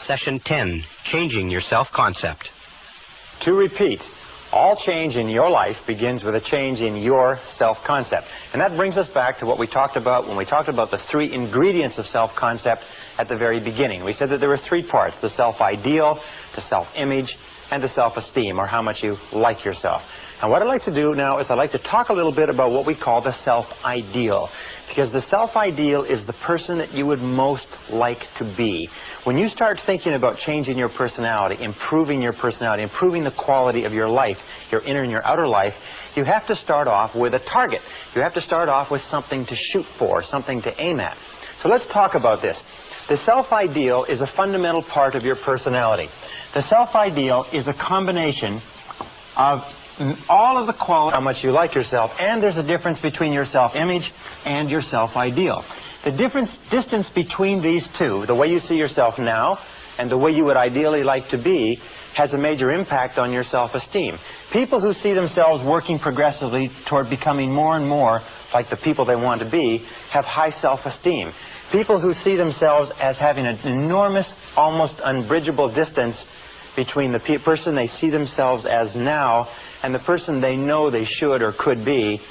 Session 10, Changing Your Self-Concept. To repeat, all change in your life begins with a change in your self-concept. And that brings us back to what we talked about when we talked about the three ingredients of self-concept at the very beginning. We said that there were three parts: the self-ideal, the self-image, and the self-esteem, or how much you like yourself. And what I'd like to do now is I'd like to talk a little bit about what we call the self-ideal. Because the self-ideal is the person that you would most like to be. When you start thinking about changing your personality, improving the quality of your life, your inner and your outer life, you have to start off with a target. You have to start off with something to shoot for, something to aim at. So let's talk about this. The self-ideal is a fundamental part of your personality. The self-ideal is a combination of all of the qualities, how much you like yourself, and there's a difference between your self-image and your self-ideal. The distance between these two, the way you see yourself now and the way you would ideally like to be, has a major impact on your self-esteem. People who see themselves working progressively toward becoming more and more like the people they want to be have high self-esteem. People who see themselves as having an enormous, almost unbridgeable distance between the person they see themselves as now and the person they know they should or could be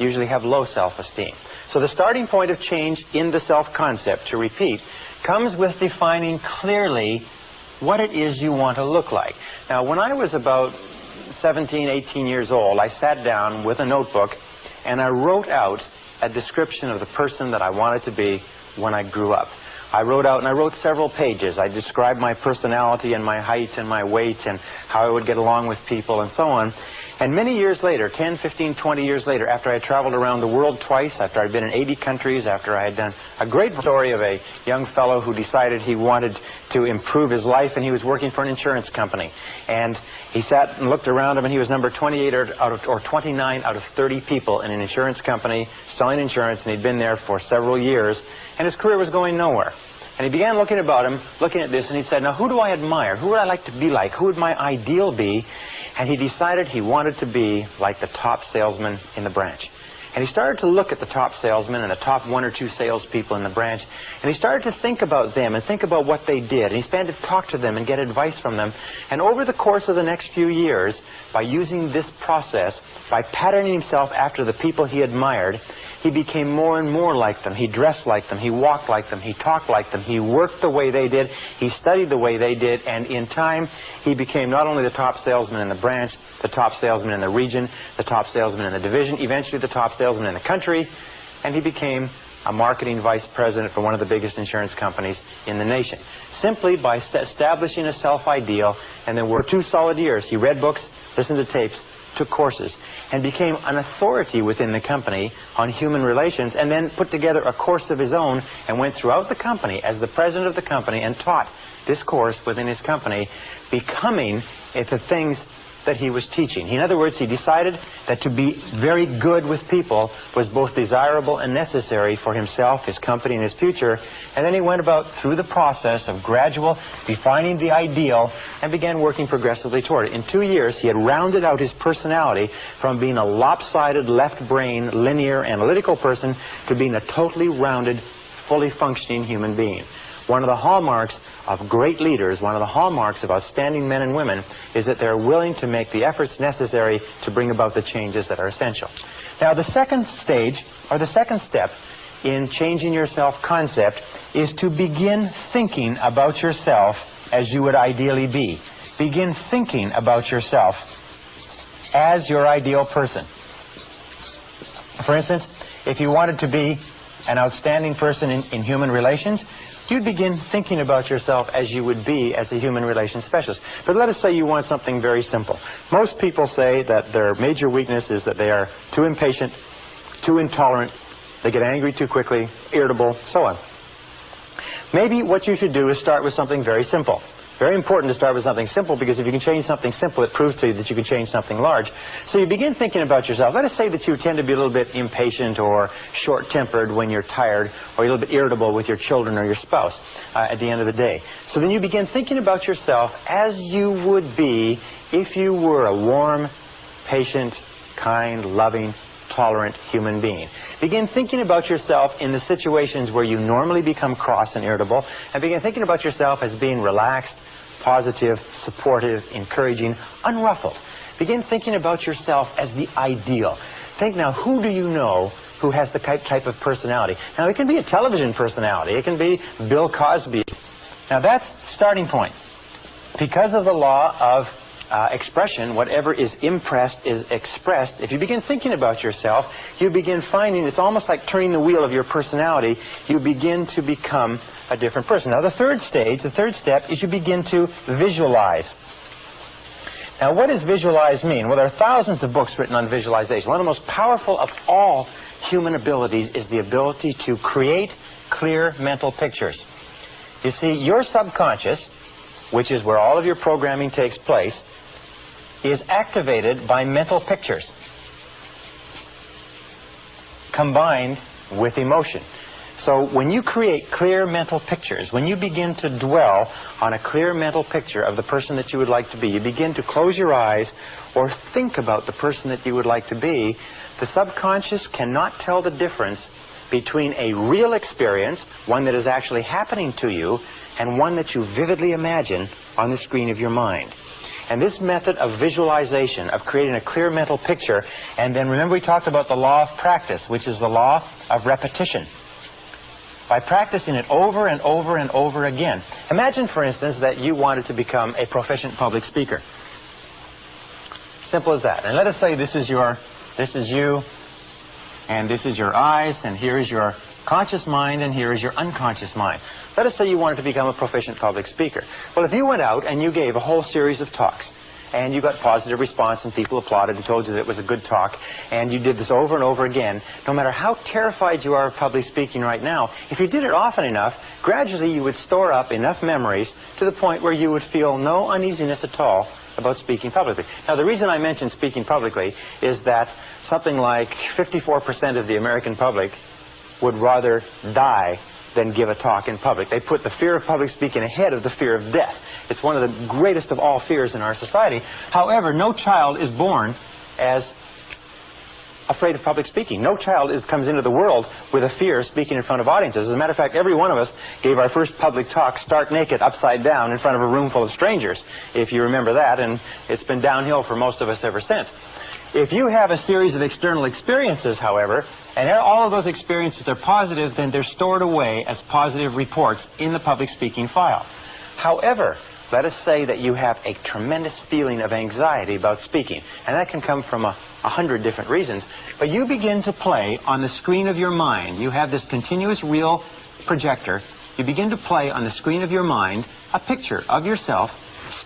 usually have low self-esteem. So the starting point of change in the self-concept, to repeat, comes with defining clearly what it is you want to look like. Now, when I was about 17, 18 years old, I sat down with a notebook and I wrote out a description of the person that I wanted to be when I grew up. I wrote several pages. I described my personality and my height and my weight and how I would get along with people and so on. And many years later, 10, 15, 20 years later, after I had traveled around the world twice, after I'd been in 80 countries, after I had done a great story of a young fellow who decided he wanted to improve his life, and he was working for an insurance company. And he sat and looked around him, and he was number 28 or 29 out of 30 people in an insurance company selling insurance, and he'd been there for several years, and his career was going nowhere. And he began looking about him, looking at this, and he said, now who do I admire? Who would I like to be like? Who would my ideal be? And he decided he wanted to be like the top salesman in the branch. And he started to look at the top salesmen and the top one or two salespeople in the branch, and he started to think about them and think about what they did. And he began to talk to them and get advice from them. And over the course of the next few years, by using this process, by patterning himself after the people he admired, he became more and more like them. He dressed like them. He walked like them. He talked like them. He worked the way they did. He studied the way they did. And in time, he became not only the top salesman in the branch, the top salesman in the region, the top salesman in the division, eventually the top salesman in the country, and he became a marketing vice president for one of the biggest insurance companies in the nation. Simply by establishing a self-ideal, and then worked 2 solid years. He read books, listened to tapes, took courses, and became an authority within the company on human relations, and then put together a course of his own and went throughout the company as the president of the company and taught this course within his company, becoming the things that he was teaching. In other words, he decided that to be very good with people was both desirable and necessary for himself, his company, and his future. And then he went about through the process of gradual defining the ideal and began working progressively toward it. In 2 years, he had rounded out his personality from being a lopsided, left-brain, linear, analytical person to being a totally rounded, fully functioning human being. One of the hallmarks of great leaders, one of the hallmarks of outstanding men and women, is that they're willing to make the efforts necessary to bring about the changes that are essential. Now, the second stage, or the second step in changing your self-concept, is to begin thinking about yourself as you would ideally be. Begin thinking about yourself as your ideal person. For instance, if you wanted to be an outstanding person in human relations, you'd begin thinking about yourself as you would be as a human relations specialist. But let us say you want something very simple. Most people say that their major weakness is that they are too impatient, too intolerant, they get angry too quickly, irritable, so on. Maybe what you should do is start with something very simple. Very important to start with something simple, because if you can change something simple, it proves to you that you can change something large. So you begin thinking about yourself. Let us say that you tend to be a little bit impatient or short-tempered when you're tired, or you're a little bit irritable with your children or your spouse at the end of the day. So then you begin thinking about yourself as you would be if you were a warm, patient, kind, loving, tolerant human being. Begin thinking about yourself in the situations where you normally become cross and irritable, and begin thinking about yourself as being relaxed, positive, supportive, encouraging, unruffled. Begin thinking about yourself as the ideal. Think now, who do you know who has the type of personality? Now, it can be a television personality. It can be Bill Cosby. Now, that's starting point. Because of the law of expression, whatever is impressed is expressed. If you begin thinking about yourself, you begin finding it's almost like turning the wheel of your personality. You begin to become a different person. Now, the third step is you begin to visualize. Now, what does visualize mean? Well, there are thousands of books written on visualization. One of the most powerful of all human abilities is the ability to create clear mental pictures. You see, your subconscious, which is where all of your programming takes place, is activated by mental pictures combined with emotion. So when you create clear mental pictures, when you begin to dwell on a clear mental picture of the person that you would like to be, you begin to close your eyes or think about the person that you would like to be, the subconscious cannot tell the difference between a real experience, one that is actually happening to you, and one that you vividly imagine on the screen of your mind. And this method of visualization, of creating a clear mental picture, and then remember we talked about the law of practice, which is the law of repetition. By practicing it over and over and over again. Imagine, for instance, that you wanted to become a proficient public speaker. Simple as that. And let us say this is you, and this is your eyes, and here is your conscious mind, and here is your unconscious mind. Let us say you wanted to become a proficient public speaker. Well, if you went out and you gave a whole series of talks, and you got positive response, and people applauded and told you that it was a good talk, and you did this over and over again, no matter how terrified you are of public speaking right now, if you did it often enough, gradually you would store up enough memories to the point where you would feel no uneasiness at all about speaking publicly. Now, the reason I mention speaking publicly is that something like 54% of the American public would rather die than give a talk in public. They put the fear of public speaking ahead of the fear of death. It's one of the greatest of all fears in our society. However, no child is born as afraid of public speaking. No child comes into the world with a fear of speaking in front of audiences. As a matter of fact, every one of us gave our first public talk stark naked, upside down, in front of a room full of strangers, if you remember that, and it's been downhill for most of us ever since. If you have a series of external experiences, however, and all of those experiences are positive, then they're stored away as positive reports in the public speaking file. However, let us say that you have a tremendous feeling of anxiety about speaking, and that can come from 100 different reasons, but you begin to play on the screen of your mind. You have this continuous reel projector. You begin to play on the screen of your mind a picture of yourself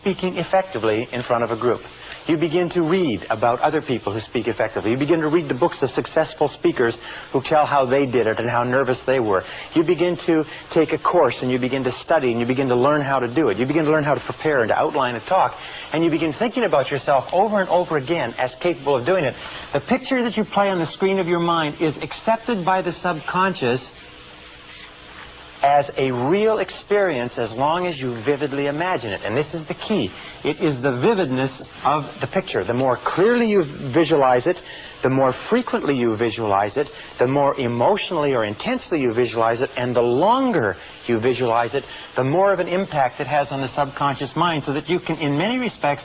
speaking effectively in front of a group. You begin to read about other people who speak effectively. You begin to read the books of successful speakers who tell how they did it and how nervous they were. You begin to take a course and you begin to study and you begin to learn how to do it. You begin to learn how to prepare and to outline a talk, and you begin thinking about yourself over and over again as capable of doing it. The picture that you play on the screen of your mind is accepted by the subconscious as a real experience as long as you vividly imagine it. And this is the key. It is the vividness of the picture. The more clearly you visualize it, the more frequently you visualize it, the more emotionally or intensely you visualize it, and the longer you visualize it, the more of an impact it has on the subconscious mind, so that you can, in many respects,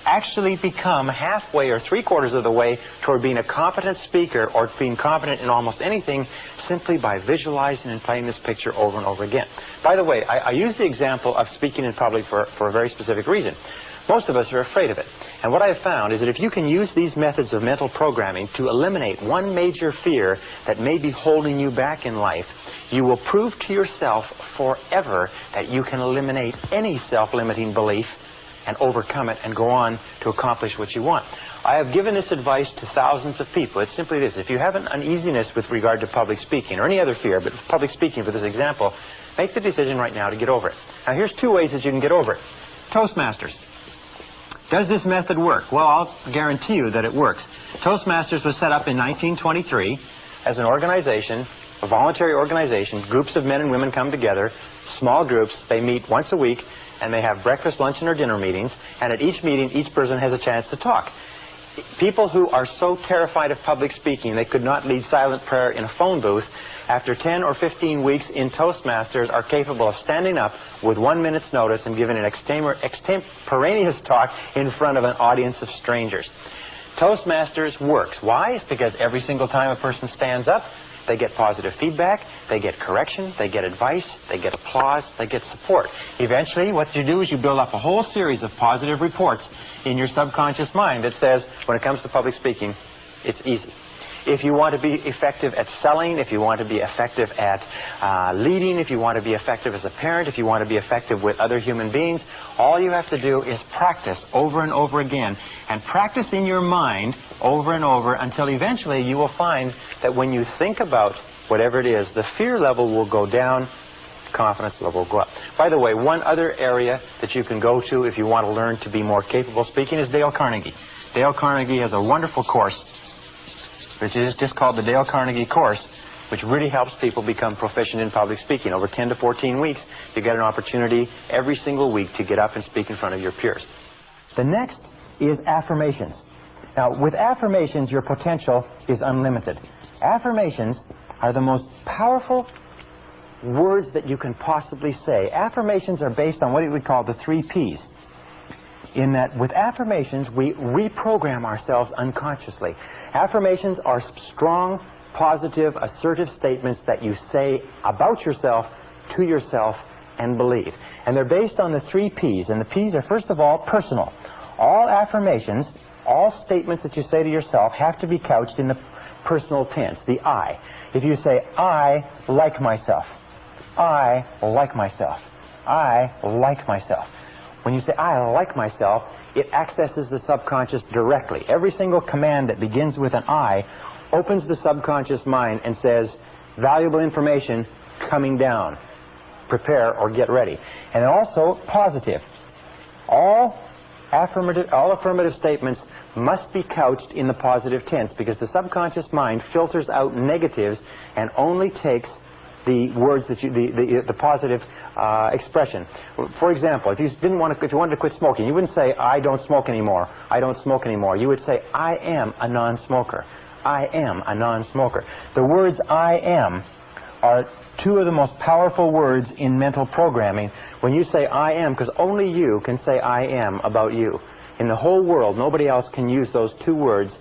actually become halfway or three-quarters of the way toward being a competent speaker or being competent in almost anything simply by visualizing and playing this picture over and over again. By the way, I use the example of speaking in public for a very specific reason. Most of us are afraid of it. And what I've found is that if you can use these methods of mental programming to eliminate one major fear that may be holding you back in life, you will prove to yourself forever that you can eliminate any self-limiting belief and overcome it and go on to accomplish what you want. I have given this advice to thousands of people. It's simply this: if you have an uneasiness with regard to public speaking, or any other fear, but public speaking for this example, make the decision right now to get over it. Now, here's two ways that you can get over it. Toastmasters. Does this method work? Well, I'll guarantee you that it works. Toastmasters was set up in 1923 as an organization, a voluntary organization. Groups of men and women come together, small groups. They meet once a week, and they have breakfast, luncheon, or dinner meetings, and at each meeting, each person has a chance to talk. People who are so terrified of public speaking they could not lead silent prayer in a phone booth, after 10 or 15 weeks in Toastmasters are capable of standing up with 1 minute's notice and giving an extemporaneous talk in front of an audience of strangers. Toastmasters works. Why? It's because every single time a person stands up, they get positive feedback, they get correction, they get advice, they get applause, they get support. Eventually, what you do is you build up a whole series of positive reports in your subconscious mind that says, when it comes to public speaking, it's easy. If you want to be effective at selling, if you want to be effective at leading, if you want to be effective as a parent, if you want to be effective with other human beings, all you have to do is practice over and over again, and practice in your mind over and over until eventually you will find that when you think about whatever it is, the fear level will go down, confidence level will go up. By the way, one other area that you can go to if you want to learn to be more capable speaking is Dale Carnegie. Dale Carnegie has a wonderful course, which is just called the Dale Carnegie course, which really helps people become proficient in public speaking. Over 10 to 14 weeks, you get an opportunity every single week to get up and speak in front of your peers. The next is affirmations. Now, with affirmations, your potential is unlimited. Affirmations are the most powerful words that you can possibly say. Affirmations are based on what we would call the 3 Ps. In that with affirmations, we reprogram ourselves unconsciously. Affirmations are strong, positive, assertive statements that you say about yourself, to yourself, and believe. And they're based on the 3 Ps. And the Ps are, first of all, personal. All affirmations, all statements that you say to yourself have to be couched in the personal tense, the I. If you say, I like myself, I like myself, I like myself. When you say, I like myself, it accesses the subconscious directly. Every single command that begins with an I opens the subconscious mind and says, valuable information coming down. Prepare or get ready. And also, positive. All affirmative statements must be couched in the positive tense, because the subconscious mind filters out negatives and only takes the words that the positive expression. For example, if you wanted to quit smoking, you wouldn't say, I don't smoke anymore, I don't smoke anymore. You would say, I am a non-smoker. I am a non-smoker. The words I am are 2 of the most powerful words in mental programming. When you say I am, because only you can say I am about you. In the whole world, nobody else can use those 2 words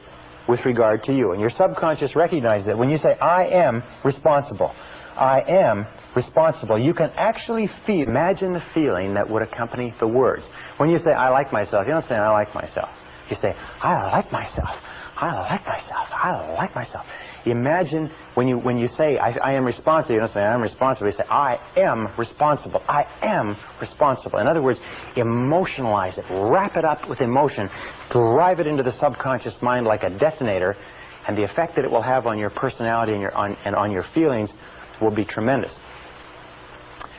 with regard to you. And your subconscious recognizes that when you say I am responsible, I am responsible, you can actually imagine the feeling that would accompany the words. When you say I like myself, you don't say I like myself. You say I like myself, I like myself, I like myself. Imagine when you say I am responsible, you don't say I am responsible, you say I am responsible, I am responsible. In other words, emotionalize it, wrap it up with emotion, drive it into the subconscious mind like a detonator, and the effect that it will have on your personality and on your feelings will be tremendous.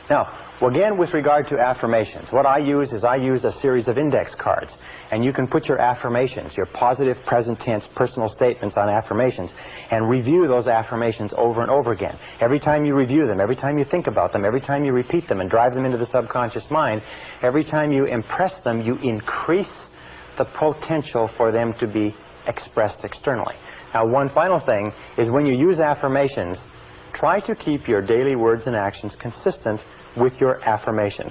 Now, again, with regard to affirmations, what I use is a series of index cards. And you can put your affirmations, your positive, present tense, personal statements on affirmations, and review those affirmations over and over again. Every time you review them, every time you think about them, every time you repeat them and drive them into the subconscious mind, every time you impress them, you increase the potential for them to be expressed externally. Now, one final thing is when you use affirmations, try to keep your daily words and actions consistent with your affirmations.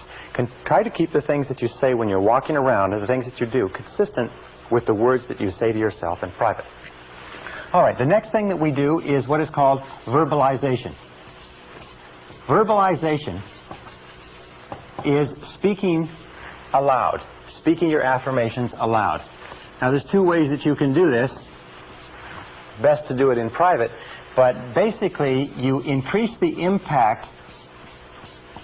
Try to keep the things that you say when you're walking around and the things that you do consistent with the words that you say to yourself in private. All right, the next thing that we do is what is called verbalization. Verbalization is speaking aloud, speaking your affirmations aloud. Now, there's 2 ways that you can do this. Best to do it in private, but basically you increase the impact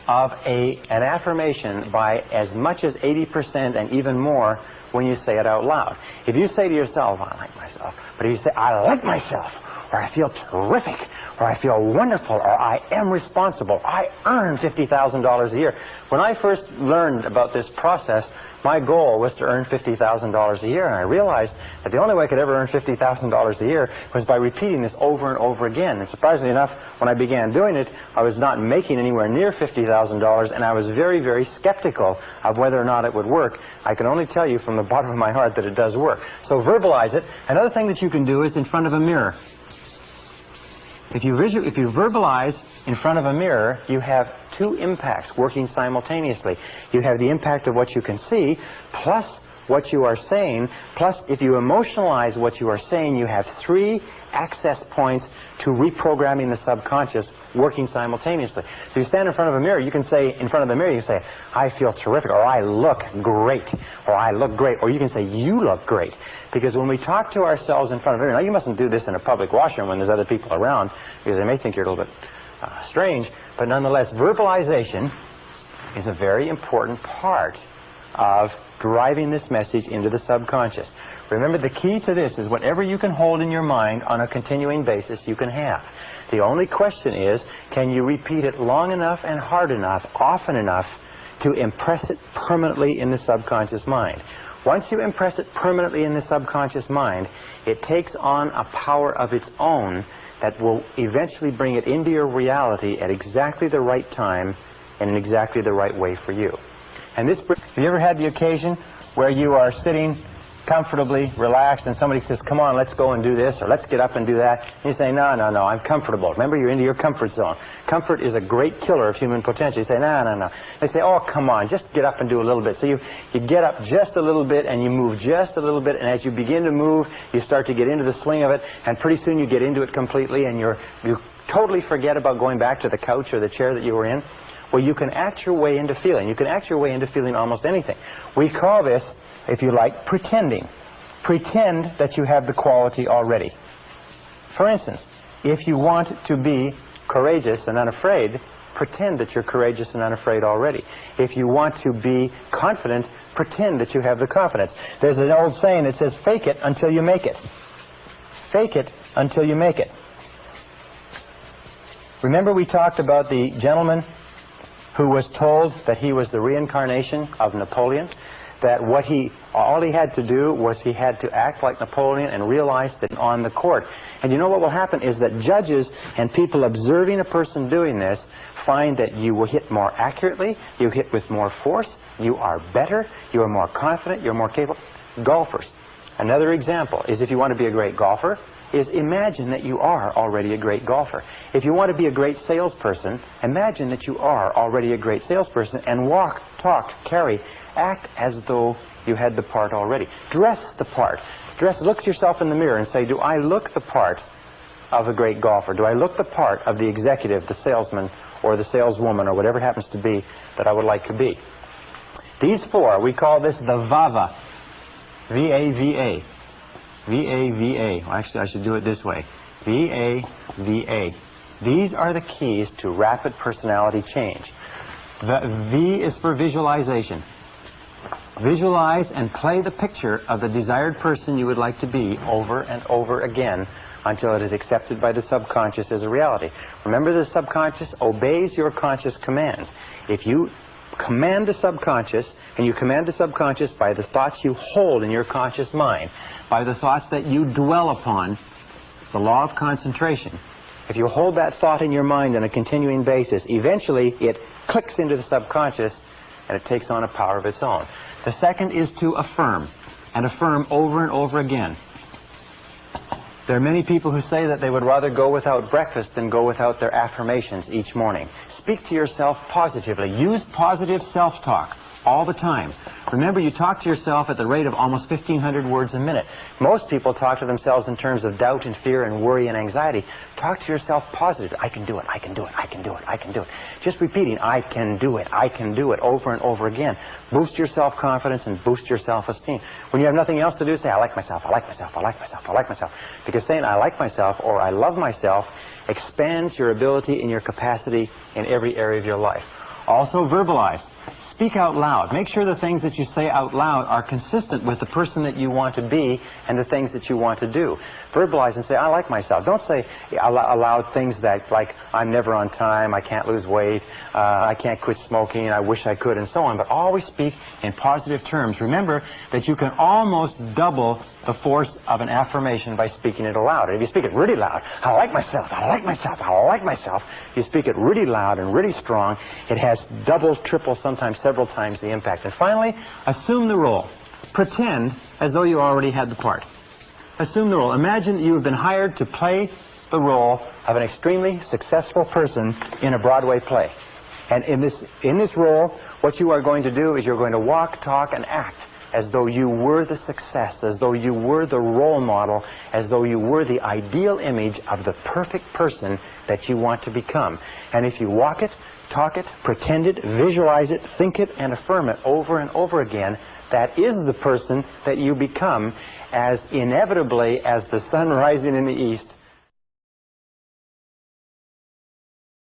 of an affirmation by as much as 80% and even more when you say it out loud. If you say to yourself, I like myself, but if you say, I like myself, or I feel terrific, or I feel wonderful, or I am responsible, I earn $50,000 a year. When I first learned about this process, my goal was to earn $50,000 a year, and I realized that the only way I could ever earn $50,000 a year was by repeating this over and over again. And surprisingly enough, when I began doing it, I was not making anywhere near $50,000, and I was very, very skeptical of whether or not it would work. I can only tell you from the bottom of my heart that it does work. So verbalize it. Another thing that you can do is in front of a mirror. If you verbalize in front of a mirror, you have two impacts working simultaneously. You have the impact of what you can see, plus what you are saying, plus if you emotionalize what you are saying, you have three access points to reprogramming the subconscious working simultaneously. So you stand in front of a mirror, you can say, in front of the mirror, you can say, I feel terrific, or I look great, or I look great, or you can say, you look great. Because when we talk to ourselves in front of a mirror, now you mustn't do this in a public washroom when there's other people around, because they may think you're a little bit strange, but nonetheless, verbalization is a very important part of driving this message into the subconscious. Remember, the key to this is whatever you can hold in your mind on a continuing basis, you can have. The only question is, can you repeat it long enough and hard enough, often enough, to impress it permanently in the subconscious mind? Once you impress it permanently in the subconscious mind, it takes on a power of its own that will eventually bring it into your reality at exactly the right time and in exactly the right way for you. And this, have you ever had the occasion where you are sitting comfortably, relaxed, and somebody says, come on, let's go and do this, or let's get up and do that, and you say, no, no, no, I'm comfortable. Remember, you're into your comfort zone. Comfort is a great killer of human potential. You say, no, no, no. They say, oh, come on, just get up and do a little bit. So you get up just a little bit, and you move just a little bit, and as you begin to move, you start to get into the swing of it, and pretty soon you get into it completely, and you totally forget about going back to the couch or the chair that you were in. Well, you can act your way into feeling. You can act your way into feeling almost anything. We call this, if you like, pretending. Pretend that you have the quality already. For instance, if you want to be courageous and unafraid, pretend that you're courageous and unafraid already. If you want to be confident, pretend that you have the confidence. There's an old saying that says, fake it until you make it. Fake it until you make it. Remember we talked about the gentleman who was told that he was the reincarnation of Napoleon, that all he had to do was he had to act like Napoleon and realize that on the court. And you know what will happen is that judges and people observing a person doing this find that you will hit more accurately, you hit with more force, you are better, you are more confident, you're more capable. Golfers. Another example is if you want to be a great golfer, is imagine that you are already a great golfer. If you want to be a great salesperson, imagine that you are already a great salesperson and walk, talk, carry, act as though you had the part already. Dress the part. Look at yourself in the mirror and say, do I look the part of a great golfer? Do I look the part of the executive, the salesman, or the saleswoman, or whatever it happens to be that I would like to be? These four, we call this the VAVA. V-A-V-A. V-A-V-A. Well, actually, I should do it this way. V-A-V-A. These are the keys to rapid personality change. The V is for visualization. Visualize and play the picture of the desired person you would like to be over and over again until it is accepted by the subconscious as a reality. Remember, the subconscious obeys your conscious commands. If you command the subconscious, and you command the subconscious by the thoughts you hold in your conscious mind, by the thoughts that you dwell upon, the law of concentration. If you hold that thought in your mind on a continuing basis, eventually it clicks into the subconscious and it takes on a power of its own. The second is to affirm, and affirm over and over again. There are many people who say that they would rather go without breakfast than go without their affirmations each morning. Speak to yourself positively. Use positive self-talk all the time. Remember, you talk to yourself at the rate of almost 1,500 words a minute. Most people talk to themselves in terms of doubt and fear and worry and anxiety. Talk to yourself positively. I can do it, I can do it, I can do it, I can do it. Just repeating, I can do it, over and over again. Boost your self-confidence and boost your self-esteem. When you have nothing else to do, say, I like myself, I like myself, I like myself, I like myself. Because saying I like myself or I love myself expands your ability and your capacity in every area of your life. Also verbalize. Speak out loud. Make sure the things that you say out loud are consistent with the person that you want to be and the things that you want to do. Verbalize and say, I like myself. Don't say aloud things that, like, I'm never on time, I can't lose weight, I can't quit smoking, I wish I could, and so on. But always speak in positive terms. Remember that you can almost double the force of an affirmation by speaking it aloud. And if you speak it really loud, I like myself, I like myself, I like myself, you speak it really loud and really strong, it has double, triple, sometimes several times the impact. And finally, assume the role. Pretend as though you already had the part. Assume the role. Imagine that you have been hired to play the role of an extremely successful person in a Broadway play. And in this role, what you are going to do is you're going to walk, talk, and act as though you were the success, as though you were the role model, as though you were the ideal image of the perfect person that you want to become. And if you walk it, talk it, pretend it, visualize it, think it, and affirm it over and over again, that is the person that you become as inevitably as the sun rising in the east